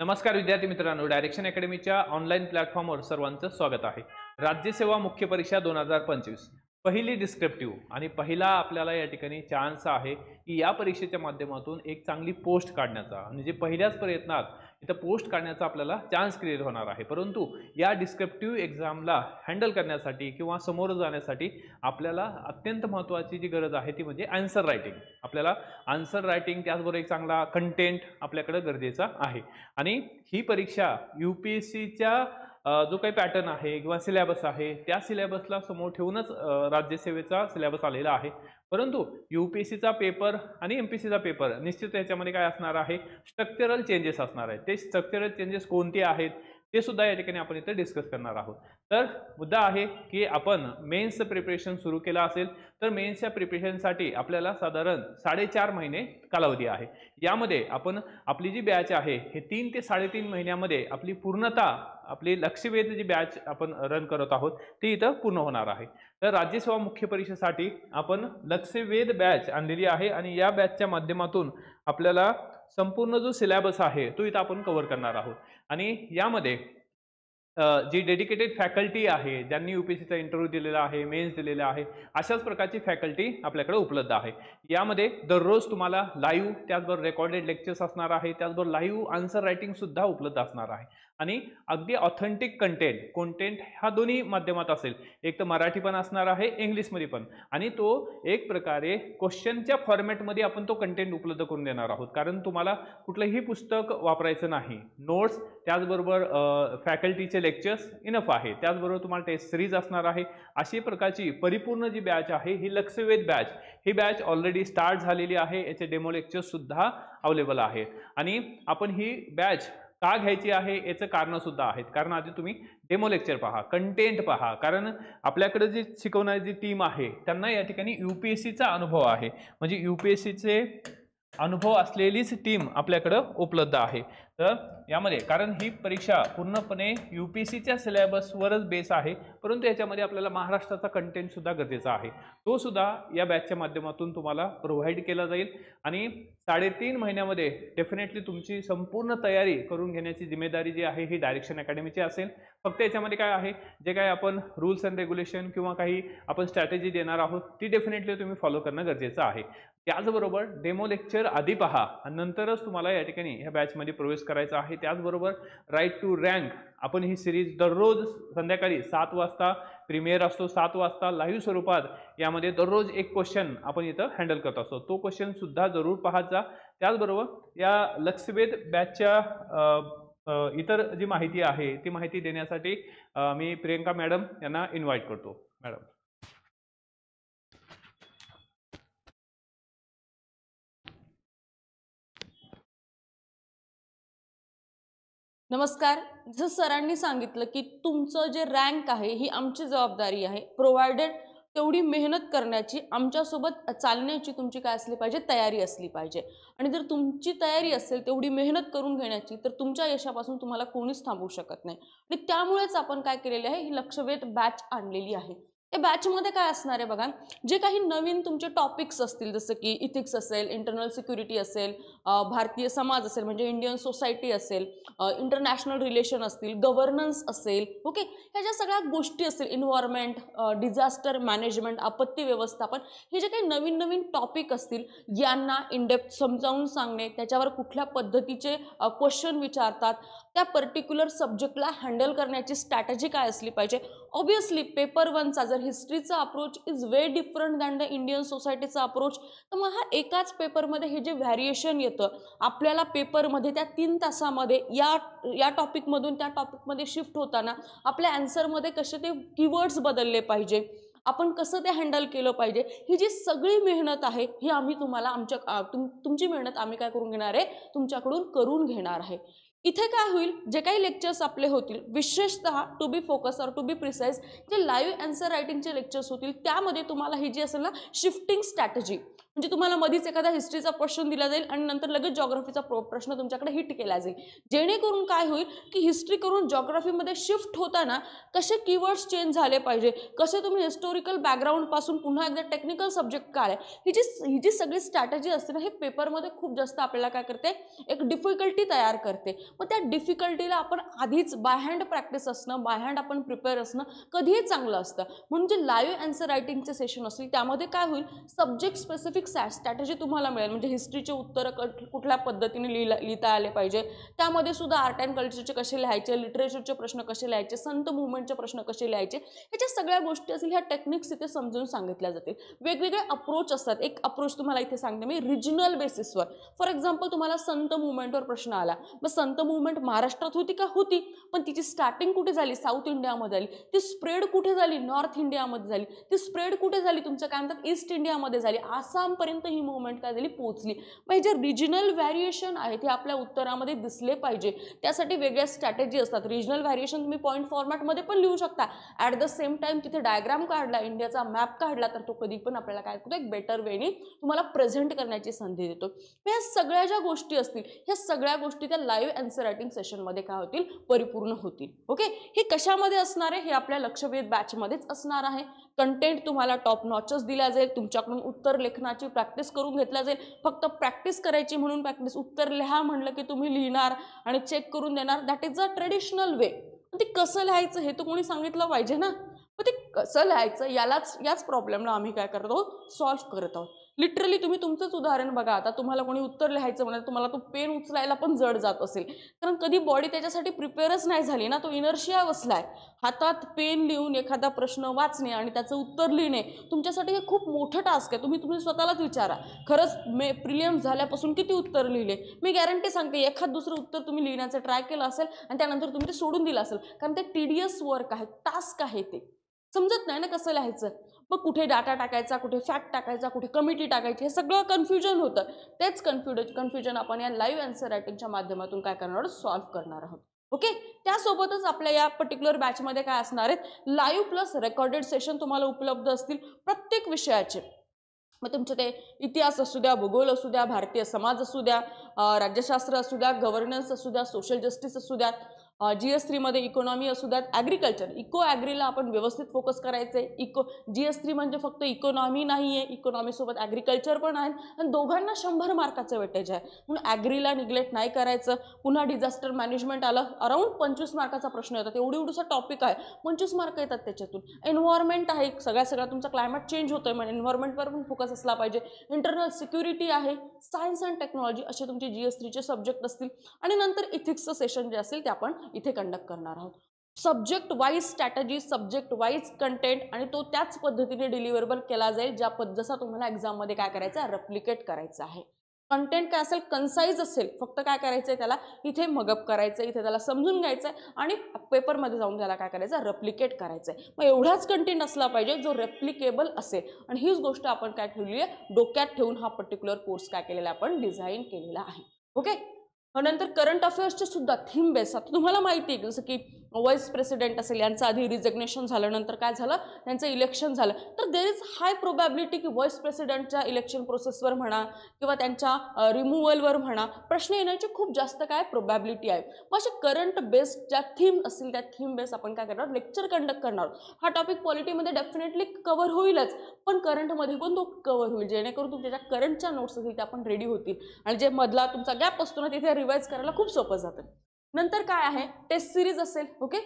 नमस्कार विद्यार्थी मित्रांनो, डायरेक्शन अकॅडमीच्या ऑनलाईन प्लॅटफॉर्मवर सर्वांचं स्वागत आहे। राज्यसेवा मुख्य परीक्षा 2025 पहिली डिस्क्रिप्टिव्ह आणि पहिला आपल्याला या ठिकाणी चान्स आहे की या परीक्षेच्या माध्यमातून एक चांगली पोस्ट काढण्याचा, म्हणजे पहिल्याच प्रयत्नात इथं पोस्ट काढण्याचा आपल्याला चान्स क्रिएट होणार आहे। परंतु या डिस्क्रिप्टिव्ह एक्झामला हँडल करण्यासाठी किंवा समोर जाण्यासाठी आपल्याला अत्यंत महत्त्वाची जी गरज आहे ती म्हणजे आन्सर रायटिंग। आपल्याला आन्सर रायटिंग त्याचबरोबर एक चांगला कंटेंट आपल्याकडे गरजेचा आहे। आणि ही परीक्षा यूपीएससीच्या जो काही पॅटर्न आहे किंवा सिलेबस आहे त्या सिलेबसला समोर ठेवूनच राज्यसेवेचा सिलेबस आलेला आहे। परंतु यूपीएससीचा पेपर आणि एमपीएससीचा पेपर निश्चित याच्यामध्ये काय असणार आहे, स्ट्रक्चरल चेंजेस असणार आहेत। ते स्ट्रक्चरल चेंजेस कोणते आहेत ते सुद्धा या ठिकाणी आपण इथे डिस्कस करणार आहोत। तर मुद्दा आहे की आपण मेन्सचं प्रिपरेशन सुरू केलं असेल तर मेन्सच्या प्रिपरेशनसाठी आपल्याला साधारण 4.5 महिने कालावधी आहे। यामध्ये आपण आपली जी बॅच आहे हे 3 ते 3.5 महिन्यामध्ये आपली पूर्णतः आपली लक्ष्यवेध जी बॅच आपण रन करत आहोत ती इथं पूर्ण होणार आहे। तर राज्यसेवा मुख्य परीक्षेसाठी आपण लक्ष्यवेध बॅच आणलेली आहे आणि या बॅचच्या माध्यमातून आपल्याला संपूर्ण जो सिलेबस आहे तो इथं आपण कव्हर करणार आहोत। आणि यामध्ये जी डेडिकेटेड फॅकल्टी आहे, ज्यांनी यूपीएससीचा इंटरव्ह्यू दिलेला आहे, मेन्स दिलेला आहे, अशाच प्रकारची फॅकल्टी आपल्याकडे उपलब्ध आहे। यामध्ये दररोज तुम्हाला लाईव्ह त्याचबरोबर रेकॉर्डेड लेक्चर्स असणार आहे, त्याचबरोबर लाईव्ह आन्सर रायटिंग सुद्धा उपलब्ध असणार आहे। आणि अगदी ऑथेंटिक कंटेंट हा दोन्ही माध्यमात असेल, एक तर मराठी पण असणार आहे, इंग्लिशमध्ये पण, आणि तो एक प्रकारे क्वेश्चनच्या फॉर्मॅटमध्ये आपण तो कंटेंट उपलब्ध करून देणार आहोत। कारण तुम्हाला कुठलंही पुस्तक वापरायचं नाही, नोट्स त्याचबरोबर फॅकल्टीचे लेक्चर्स इनफ आहे, त्याचबरोबर तुम्हाला टेस्ट सिरीज असणार आहे। अशी प्रकारची परिपूर्ण जी बॅच आहे ही लक्ष्यवेध बॅच, ही बॅच ऑलरेडी स्टार्ट झालेली आहे, याचे डेमो लेक्चर्स सुद्धा अवेलेबल आहे। आणि आपण ही बॅच का घ्यायची आहे याचं कारण सुद्धा आहेत, कारण आधी तुम्ही डेमो लेक्चर पहा, कंटेंट पहा, कारण आपल्याकडे जी शिकवणारी जी टीम आहे त्यांना या ठिकाणी यूपीएससीचा अनुभव आहे, म्हणजे यूपीएससीचे अनुभव असलेलीच टीम आपल्याकडे उपलब्ध आहे। तर यामध्ये कारण ही परीक्षा पूर्णपणे यूपीएससीच्या सिलेबसवरच बेस आहे, परंतु याच्यामध्ये आपल्याला महाराष्ट्राचा कंटेंट सुद्धा गरजेचा आहे, तो सुद्धा या बॅचच्या माध्यमातून तुम्हाला प्रोव्हाइड केला जाईल। आणि 3.5 महिन्यामध्ये डेफिनेटली तुमची संपूर्ण तयारी करून घेण्याची जिम्मेदारी जी आहे ही डायरेक्शन अकॅडमीची असेल। फक्त याच्यामध्ये काय आहे, जे काय आपण रूल्स अँड रेग्युलेशन किंवा काही आपण स्ट्रॅटेजी देणार आहोत ती डेफिनेटली तुम्ही फॉलो करणं गरजेचं आहे। त्याचबरोबर डेमो लेक्चर आधी पहा आणि नंतरच तुम्हाला या ठिकाणी ह्या बॅचमध्ये प्रवेश करायचा आहे। त्याचबरोबर राईट टू रँक आपण ही सिरीज दररोज संध्याकाळी 7 वाजता प्रीमियर असतो, 7 वाजता लाईव्ह स्वरूपात यामध्ये दररोज एक क्वेश्चन आपण इथं हँडल करत असतो, तो क्वेश्चन सुद्धा जरूर पाहत जा। त्याचबरोबर या लक्ष्यवेध बॅचच्या इतर जी माहिती आहे ती माहिती देण्यासाठी मी प्रियंका मॅडम यांना इन्व्हाइट करतो। मॅडम नमस्कार। जसं सरांनी सांगितलं की तुमचं जे रँक आहे ही आमची जबाबदारी आहे, प्रोव्हाइडेड तेवढी मेहनत करण्याची, आमच्यासोबत चालण्याची तुमची काय असली पाहिजे, तयारी असली पाहिजे। आणि जर तुमची तयारी असेल तेवढी मेहनत करून घेण्याची तर तुमच्या यशापासून तुम्हाला कोणीच थांबवू शकत नाही। आणि त्यामुळेच आपण काय केलेले आहे, ही लक्ष्यवेध बॅच आणलेली आहे। या बॅचमध्ये काय असणार आहे बघा, जे काही नवीन तुमचे टॉपिक्स असतील, जसं की इथिक्स असेल, इंटरनल सिक्युरिटी असेल, भारतीय समाज असेल म्हणजे इंडियन सोसायटी असेल, इंटरनॅशनल रिलेशन असतील, गव्हर्नन्स असेल, ओके, ह्या ज्या सगळ्या गोष्टी असतील, इन्व्हायरमेंट, डिझास्टर मॅनेजमेंट, आपत्ती व्यवस्थापन, हे जे काही नवीन नवीन टॉपिक असतील यांना इनडेप्थ समजावून सांगणे, त्याच्यावर कुठल्या पद्धतीचे क्वेश्चन विचारतात, त्या पर्टिक्युलर सब्जेक्टला हँडल करण्याची स्ट्रॅटेजी काय असली पाहिजे। ऑब्वियसली पेपर 1चा जर हिस्ट्रीचा approach is very different than the Indian सोसायटीचा अप्रोच, तर मग हा एकाच पेपरमध्ये हे जे व्हॅरिएशन येतं आपल्याला पेपरमध्ये त्या 3 तासामध्ये या टॉपिकमधून त्या टॉपिकमध्ये शिफ्ट होताना आपल्या आन्सरमध्ये कसे ते कीवर्ड्स बदलले पाहिजे, आपण कसं ते हँडल केलं पाहिजे, ही जी सगळी मेहनत आहे ही आम्ही तुम्हाला तुमची मेहनत आम्ही काय करून घेणार आहे, तुमच्याकडून करून घेणार आहे। इथे काय होईल, जे काही लेक्चर्स आपले होतील विशेषतः टू बी फोकस और टू बी प्रिसाइज, जे लाईव्ह आन्सर रायटिंगचे लेक्चर्स होतील त्यामध्ये तुम्हाला ही जी असेल ना शिफ्टिंग स्ट्रॅटेजी, म्हणजे तुम्हाला मधीच एखादा हिस्ट्रीचा क्वेश्चन दिला जाईल आणि नंतर लगेच जॉग्राफीचा प्रश्न तुमच्याकडे हिट केला जाईल, जेणेकरून काय होईल की हिस्ट्री करून जॉग्राफीमध्ये शिफ्ट होताना कसे कीवर्ड्स चेंज झाले पाहिजे, कसे तुम्ही हिस्टोरिकल बॅकग्राऊंड पासून पुन्हा एकदा टेक्निकल सब्जेक्ट काय आहे, ही जी सगळी स्ट्रॅटेजी असते ना, हे पेपरमध्ये खूप जास्त आपल्याला काय करते, एक डिफिकल्टी तयार करते. मग त्या डिफिकल्टीला आपण आधीच बाय हँड प्रॅक्टिस असणं, बाय हँड आपण प्रिपेअर असणं कधीही चांगलं असतं. म्हणून जे लाईव्ह आन्सर रायटिंगचे सेशन असतील त्यामध्ये काय होईल, सब्जेक्ट स्पेसिफिक स्ट्रॅटेजी तुम्हाला मिळेल. म्हणजे हिस्ट्रीचे उत्तर कुठल्या पद्धतीने लिहिता आले पाहिजे, त्यामध्ये सुद्धा आर्ट अँड कल्चरचे कसे लिहायचे, लिटरेचरचे प्रश्न कसे लिहायचे, संत मुवमेंटचे प्रश्न कसे लिहायचे, ह्याच्या सगळ्या गोष्टी असतील, ह्या टेक्निक्स इथे समजून सांगितल्या जातील. वेगवेगळे अप्रोच असतात. एक अप्रोच तुम्हाला इथे सांगते मी, रिजनल बेसिसवर. फॉर एक्झाम्पल तुम्हाला संत मुवमेंटवर प्रश्न आला, मग संत मुवमेंट महाराष्ट्रात होती का, होती, पण तिची स्टार्टिंग कुठे झाली, साऊथ इंडियामध्ये झाली. ती स्प्रेड कुठे झाली, नॉर्थ इंडियामध्ये झाली. ती स्प्रेड कुठे झाली, तुमचं काय म्हणतात, ईस्ट इंडियामध्ये झाली. आसामपर्यंत ही मुवमेंट काय झाली, पोहोचली. मग हे जे रिजनल व्हॅरिएशन आहेत हे आपल्या उत्तरामध्ये दिसले पाहिजे. त्यासाठी वेगळ्या स्ट्रॅटेजी असतात. रिजनल व्हॅरिएशन तुम्ही पॉईंट फॉर्मॅटमध्ये पण लिहू शकता. ॲट द सेम टाइम तिथे डायग्राम काढला, इंडियाचा मॅप काढला, तर तो कधी पण आपल्याला काय करतो, एक बेटर वेनी तुम्हाला प्रेझेंट करण्याची संधी देतो. ह्या सगळ्या ज्या गोष्टी असतील, ह्या सगळ्या गोष्टी त्या लाईव्ह आन्सर रायटिंग सेशनमध्ये काय होतील, परिपूर्ण होतील. ओके, हे कशामध्ये असणार आहे, हे आपल्या लक्षवेध बॅचमध्येच असणार आहे. कंटेंट तुम्हाला टॉप नॉचच दिला जाईल. तुमच्याकडून उत्तर लेखनाची प्रॅक्टिस करून घेतला जाईल. फक्त प्रॅक्टिस करायची म्हणून प्रॅक्टिस, उत्तर लिहा म्हणलं की तुम्ही लिहिणार आणि चेक करून देणार, that is a traditional way. ते कसं लिहायचं हे तर कोणी सांगितलं पाहिजे ना. मग ते कसं लिहायचं याच प्रॉब्लेमला आम्ही काय करतो, सॉल्व्ह करत आहोत. लिटरली तुम्ही तुमचंच उदाहरण बघा. आता तुम्हाला कोणी उत्तर लिहायचं म्हणाल, तुम्हाला तो पेन उचलायला पण जड जात असेल, कारण कधी बॉडी त्याच्यासाठी प्रिपेअरच नाही झाली ना. तो इनर्शिया बसलाय. हातात पेन लिहून एखादा प्रश्न वाचणे आणि त्याचं उत्तर लिहिणे तुमच्यासाठी हे खूप मोठं टास्क आहे. तुम्ही स्वतःलाच विचारा, खरंच प्रिलियम्स झाल्यापासून किती उत्तर लिहिले. मी गॅरंटी सांगते, एखाद दुसरं उत्तर तुम्ही लिहिण्याचं ट्राय केलं असेल आणि त्यानंतर तुम्ही ते सोडून दिलं असेल, कारण ते टीडियस वर्क आहे, टास्क आहे. ते समजत नाही ना कसं लिहायचं. मग कुठे डाटा टाकायचा, कुठे फॅक्ट टाकायचा, कुठे कमिटी टाकायची, हे सगळं कन्फ्युजन होतं. तेच कन्फ्युजन आपण या लाईव्ह आन्सर रायटिंगच्या माध्यमातून काय करणार आहोत, सॉल्व्ह करणार आहोत. ओके, त्यासोबतच आपल्या या पर्टिक्युलर बॅचमध्ये काय असणार आहेत, लाईव्ह प्लस रेकॉर्डेड सेशन तुम्हाला उपलब्ध असतील प्रत्येक विषयाचे. मग तुमचे ते इतिहास असू द्या, भूगोल असू द्या, भारतीय समाज असू द्या, राज्यशास्त्र असू द्या, गव्हर्नन्स असू द्या, सोशल जस्टिस असू द्या, GS3 मध्ये इकॉनॉमी असू द्यात, ॲग्रिकल्चर, इको ॲग्रीला आपण व्यवस्थित फोकस करायचे. GS3 म्हणजे फक्त इकॉनॉमी नाही आहे, इकॉनॉमीसोबत ॲग्रिकल्चर पण आहे आणि दोघांना 100 मार्काचं वेटेज आहे. म्हणून ॲग्रीला निग्लेक्ट नाही करायचं. पुन्हा डिझास्टर मॅनेजमेंट आलं, अराउंड 25 मार्काचा प्रश्न येतात. एवढूसा टॉपिक आहे, 25 मार्क येतात त्याच्यातून. एन्व्हायरमेंट आहे, सगळा तुमचा क्लायमेट चेंज होतोय, म्हणजे एन्व्हायरमेंटवर पण फोकस असला पाहिजे. इंटरनल सिक्युरिटी आहे, सायन्स अँड टेक्नॉलॉजी असे तुमचे GS3चे सब्जेक्ट असतील. आणि नंतर इथिक्सचं सेशन जे असेल ते आपण इथे कंडक्ट करणार आहोत. Subject wise strategy, subject wise content, आणि तो त्याच पद्धतीने डिलिव्हरेबल केला जाईल जसा तुम्हाला एक्झाममध्ये काय करायचं आहे, रेप्लिकेट करायचं आहे. कंटेंट काय असेल, कन्साइज असेल. फक्त काय करायचं आहे, त्याला इथे मगअप करायचं, इथे त्याला समजून घ्यायचं आहे आणि पेपरमध्ये जाऊन त्याला काय करायचं, रेप्लिकेट करायचं आहे. मग एवढाच कंटेंट असला पाहिजे जो रेप्लिकेबल असेल. आणि हीच गोष्ट आपण काय ठेवली आहे, डोक्यात ठेवून हा पर्टिक्युलर कोर्स काय केलेला आपण डिझाईन केलेला आहे. ओके, नंतर करंट अफेअर्सचे सुद्धा थीम बेस. आता तुम्हाला माहिती आहे, जसं की व्हाईस प्रेसिडेंट असेल, यांचं आधी रिझग्नेशन झालं, नंतर काय झालं, त्यांचं इलेक्शन झालं, तर देर इज हाय प्रोबॅबिलिटी की व्हाईस प्रेसिडेंटच्या इलेक्शन प्रोसेसवर म्हणा किंवा त्यांच्या रिमूव्हलवर म्हणा प्रश्न येण्याची खूप जास्त काय प्रोबॅबिलिटी आहे. मग असे करंट बेस्ड ज्या थीम असतील त्या थीम बेस आपण काय करणार, लेक्चर कंडक्ट करणार. हा टॉपिक पॉलिटीमध्ये डेफिनेटली कव्हर होईलच, पण करंटमध्ये पण तो कव्हर होईल, जेणेकरून तुमच्या ज्या करंटच्या नोट्स असतील त्या पण रेडी होतील आणि जे मधला तुमचा गॅप असतो ना तिथे रिवाइज करायला खूप सोपं जातं. नंतर काय आहे, टेस्ट सिरीज असेल. ओके,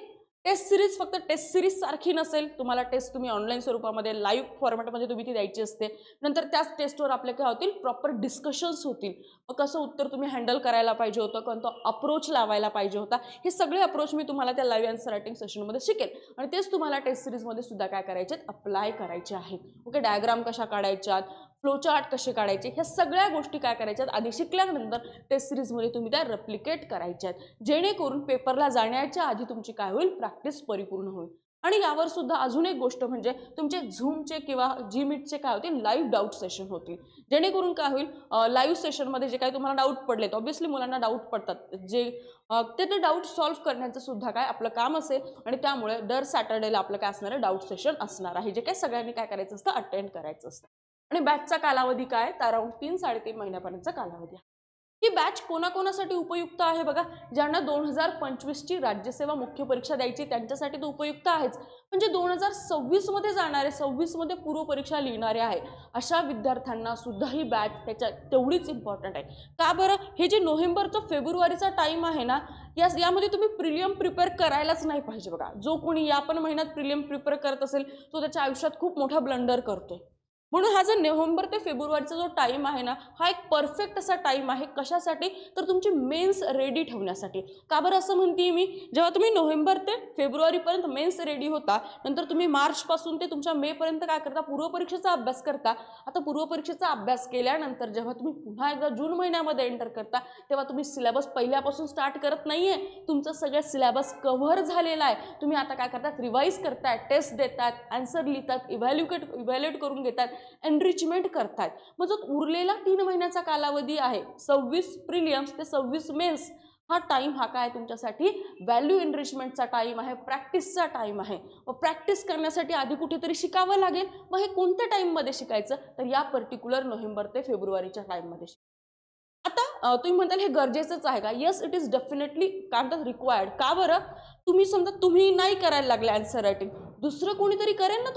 टेस्ट सिरीज फक्त टेस्ट सिरीज सारखी नसेल. तुम्हाला टेस्ट तुम्ही ऑनलाईन स्वरूपामध्ये लाईव्ह फॉर्मॅटमध्ये तुम्ही ती द्यायची असते. नंतर त्याच टेस्टवर आपले काय होतील, प्रॉपर डिस्कशन्स होतील. मग कसं उत्तर तुम्ही हँडल करायला पाहिजे होतं, कोणता अप्रोच लावायला पाहिजे होता, हे सगळे अप्रोच मी तुम्हाला त्या लाईव्ह आन्सर रायटिंग सेशनमध्ये शिकेल आणि तेच तुम्हाला टेस्ट सिरीजमध्ये सुद्धा काय करायचे, अप्लाय करायचे आहेत. ओके, डायग्राम कशा काढायच्यात, फ्लोचार्ट कसे काढायचे, ह्या सगळ्या गोष्टी काय करायच्यात आधी शिकल्यानंतर टेस्ट सिरीजमध्ये तुम्ही त्या रेप्लिकेट करायच्यात, जेणेकरून पेपरला जाण्याच्या आधी तुमची काय होईल, प्रॅक्टिस परिपूर्ण होईल. आणि यावर सुद्धा अजून एक गोष्ट म्हणजे तुमचे झूमचे किंवा Gmeetचे काय होतील, लाईव्ह डाऊट सेशन होतील, जेणेकरून काय होईल, लाईव्ह सेशनमध्ये जे काही तुम्हाला डाऊट पडलेत, ऑब्व्हियसली मुलांना डाऊट पडतात, जे ते डाऊट सॉल्व्ह करण्याचं सुद्धा काय आपलं काम असेल. आणि त्यामुळे दर सॅटर्डेला आपलं काय असणार आहे, डाऊट सेशन असणार आहे, जे काय सगळ्यांनी काय करायचं असतं, अटेंड करायचं असतं. आणि बॅचचा कालावधी काय तर अराउंड 3-3.5 महिन्यापर्यंतचा कालावधी आहे. ही बॅच कोणाकोणासाठी उपयुक्त आहे बघा, ज्यांना 2025ची राज्यसेवा मुख्य परीक्षा द्यायची त्यांच्यासाठी तर उपयुक्त आहेच, म्हणजे 2026 मध्ये जाणारे 26 मध्ये पूर्व परीक्षा लिहिणारे आहे अशा विद्यार्थ्यांना सुद्धा ही बॅच त्याच्या तेवढीच इम्पॉर्टंट आहे. का बरं, हे जे नोव्हेंबर ते फेब्रुवारीचा टाइम आहे ना, यामध्ये तुम्ही प्रिलियम प्रिपेअर करायलाच नाही पाहिजे बघा. जो कोणी या पण महिन्यात प्रिलियम प्रिपेअर करत असेल तो त्याच्या आयुष्यात खूप मोठा ब्लंडर करतोय. म्हणून हा जो नोव्हेंबर ते फेब्रुवारीचा जो टाइम आहे ना, हा एक परफेक्ट असा टाइम आहे. कशासाठी तर तुमची मेन्स रेडी ठेवण्यासाठी. का बरं असं म्हणते मी, जेव्हा तुम्ही नोव्हेंबर ते फेब्रुवारीपर्यंत मेन्स रेडी होता, नंतर तुम्ही मार्चपासून ते तुमच्या मेपर्यंत काय करता, पूर्वपरीक्षेचा अभ्यास करता. आता पूर्वपरीक्षेचा अभ्यास केल्यानंतर जेव्हा तुम्ही पुन्हा एकदा जून महिन्यामध्ये एंटर करता, तेव्हा तुम्ही सिलेबस पहिल्यापासून स्टार्ट करत नाहीये. तुमचं सगळं सिलेबस कव्हर झालेला आहे. तुम्ही आता काय करतात, रिवाईज करताय, टेस्ट देतात, आन्सर लिहितात, इव्हॅल्युएट करून घेतात, एनरिचमेंट करतात. मग जो उरलेला 3 महिन्याचा कालावधी आहे, 26 प्रिलियम्स ते 26 मेन्स, हा टाइम हा काय तुमच्यासाठी व्हॅल्यू एनरिचमेंटचा टाइम आहे, प्रॅक्टिसचा टाइम आहे. मग प्रॅक्टिस करण्यासाठी आधी कुठेतरी शिकावं लागेल. मग हे कोणत्या टाइममध्ये शिकायचं तर या पर्टिक्युलर नोव्हेंबर ते फेब्रुवारीच्या टाइममध्ये. आता तुम्ही म्हणताल हे गरजेचंच आहे का? येस, इट इज डेफिनेटली काय म्हणतात रिक्वायर्ड. का बरं, तुम्ही समजा तुम्ही नाही करायला लागले आन्सर रायटिंग, दुसरं कोणीतरी करेल ना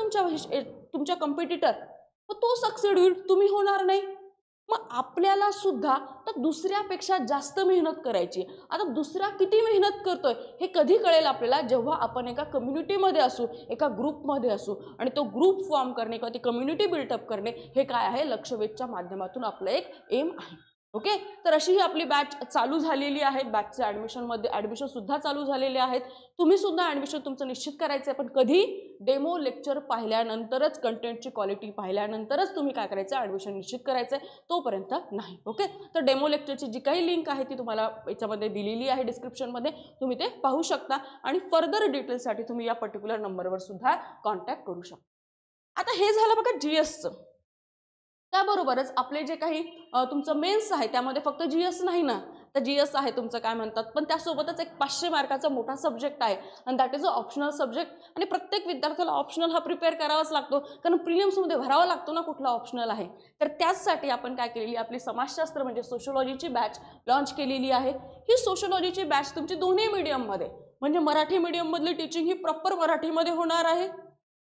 तुमच्या कॉम्पिटिटर, मग तो सक्सेड होईल, तुम्ही होणार नाही. मग आपल्याला सुद्धा तर दुसऱ्यापेक्षा जास्त मेहनत करायची. आता दुसरा किती मेहनत करतोय हे कधी कळेल आपल्याला, जेव्हा आपण एका कम्युनिटीमध्ये असू, एका ग्रुपमध्ये असू, आणि तो ग्रुप फॉर्म करणे किंवा ती कम्युनिटी बिल्टअप करणे हे काय आहे, लक्षवेधच्या माध्यमातून आपलं एक एम आहे. ओके, तर अशी ही आपली बॅच चालू झालेली आहे. बॅचचे ॲडमिशन सुद्धा चालू झालेले आहेत. तुम्ही सुद्धा ॲडमिशन तुमचं निश्चित करायचं आहे, पण कधी, डेमो लेक्चर पाहिल्यानंतरच, कंटेंटची क्वालिटी पाहिल्यानंतरच तुम्ही काय करायचं, ॲडमिशन निश्चित करायचं आहे, तोपर्यंत नाही. ओके, तर डेमो लेक्चरची जी काही लिंक आहे ती तुम्हाला याच्यामध्ये दिलेली आहे डिस्क्रिप्शनमध्ये, तुम्ही ते पाहू शकता आणि फर्दर डिटेल्ससाठी तुम्ही या पर्टिक्युलर नंबरवर सुद्धा कॉन्टॅक्ट करू शकता. आता हे झालं बघा जीएसचं. त्याबरोबरच आपले जे काही तुमचं मेन्स आहे त्यामध्ये फक्त जीएस नाही ना, तर जीएस आहे तुमचं काय म्हणतात, पण त्यासोबतच एक 500 मार्काचा मोठा सब्जेक्ट आहे आणि that is a optional subject. आणि प्रत्येक विद्यार्थ्याला ऑप्शनल हा प्रिपेअर करावाच लागतो, कारण प्रिलिम्समध्ये भरावा लागतो ना कुठला ऑप्शनल आहे. तर त्याचसाठी आपण काय केलेली, आपली समाजशास्त्र म्हणजे सोशोलॉजीची बॅच लॉन्च केलेली आहे. ही सोशोलॉजीची बॅच तुमची दोन्ही मीडियममध्ये, म्हणजे मराठी मीडियममधली टीचिंग ही प्रॉपर मराठीमध्ये होणार आहे,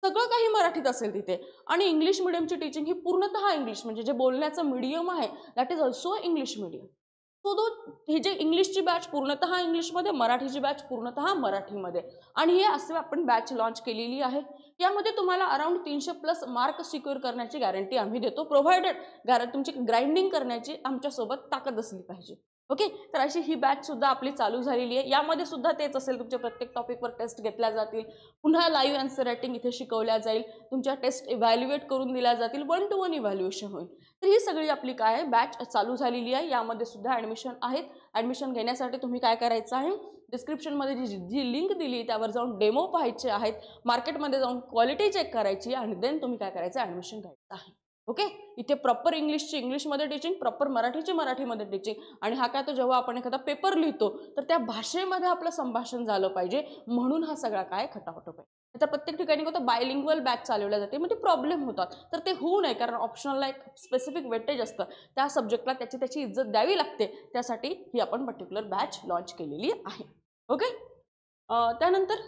सगळं काही मराठीत असेल तिथे, आणि इंग्लिश मिडियमची टीचिंग ही पूर्णतः इंग्लिश, म्हणजे जे बोलण्याचं मीडियम आहे that is also English medium. ही जे इंग्लिशची बॅच पूर्णतः इंग्लिशमध्ये, मराठीची बॅच पूर्णतः मराठीमध्ये, आणि हे असे आपण बॅच लॉन्च केलेली आहे. यामध्ये तुम्हाला अराउंड 300+ मार्क सिक्युअर करण्याची गॅरंटी आम्ही देतो, प्रोव्हाइडेड तुमची ग्राइंडिंग करण्याची आमच्यासोबत ताकद असली पाहिजे. ओके, तर अशी ही बॅच सुद्धा आपली चालू झालेली आहे. यामध्ये सुद्धा तेच असेल, तुमच्या प्रत्येक टॉपिकवर टेस्ट घेतल्या जातील, पुन्हा लाईव्ह आन्सर रायटिंग इथे शिकवल्या जाईल, तुमच्या टेस्ट इव्हॅल्युएट करून दिल्या जातील, 1-to-1 इव्हॅल्युएशन होईल. तर ही सगळी आपली काय आहे बॅच चालू झालेली आहे. यामध्ये सुद्धा ॲडमिशन आहेत. ॲडमिशन घेण्यासाठी तुम्ही काय करायचं आहे, डिस्क्रिप्शनमध्ये जी लिंक दिली त्यावर जाऊन डेमो पाहायचे आहेत, मार्केटमध्ये जाऊन क्वालिटी चेक करायची, आणि देन तुम्ही काय करायचं, ॲडमिशन घ्यायचं आहे. ओके, इथे प्रॉपर इंग्लिशची इंग्लिशमध्ये टीचिंग, प्रॉपर मराठीची मराठीमध्ये टीचिंग, आणि हा काय तो जेव्हा आपण एखादा पेपर लिहितो तर त्या भाषेमध्ये आपलं संभाषण झालं पाहिजे, म्हणून हा सगळा काय खटाखट पाहिजे. तर प्रत्येक ठिकाणी होतं बायलिंग्वल बॅच चालवल्या जाते, म्हणजे प्रॉब्लेम होतात, तर ते होऊ नये, कारण ऑप्शनलला एक स्पेसिफिक वेटेज असतं, त्या सब्जेक्टला त्याची इज्जत द्यावी लागते, त्यासाठी ही आपण पर्टिक्युलर बॅच लॉन्च केलेली आहे. ओके, त्यानंतर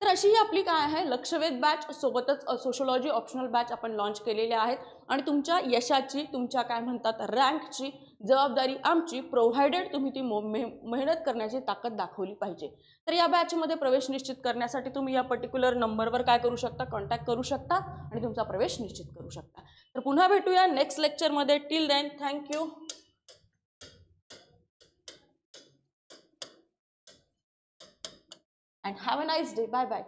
तर अशी ही आपली काय आहे लक्षवेध बॅच, सोबतच सोशोलॉजी ऑप्शनल बॅच आपण लॉन्च केलेल्या आहेत, आणि तुमच्या यशाची, तुमच्या काय म्हणतात रँकची जबाबदारी आमची, प्रोव्हाइडेड तुम्ही ती मेहनत करण्याची ताकद दाखवली पाहिजे. तर या बॅचमध्ये प्रवेश निश्चित करण्यासाठी तुम्ही या पर्टिक्युलर नंबरवर काय करू शकता, कॉन्टॅक्ट करू शकता आणि तुमचा प्रवेश निश्चित करू शकता. तर पुन्हा भेटूया नेक्स्ट लेक्चरमध्ये. Till then, thank you and have a nice day. Bye bye.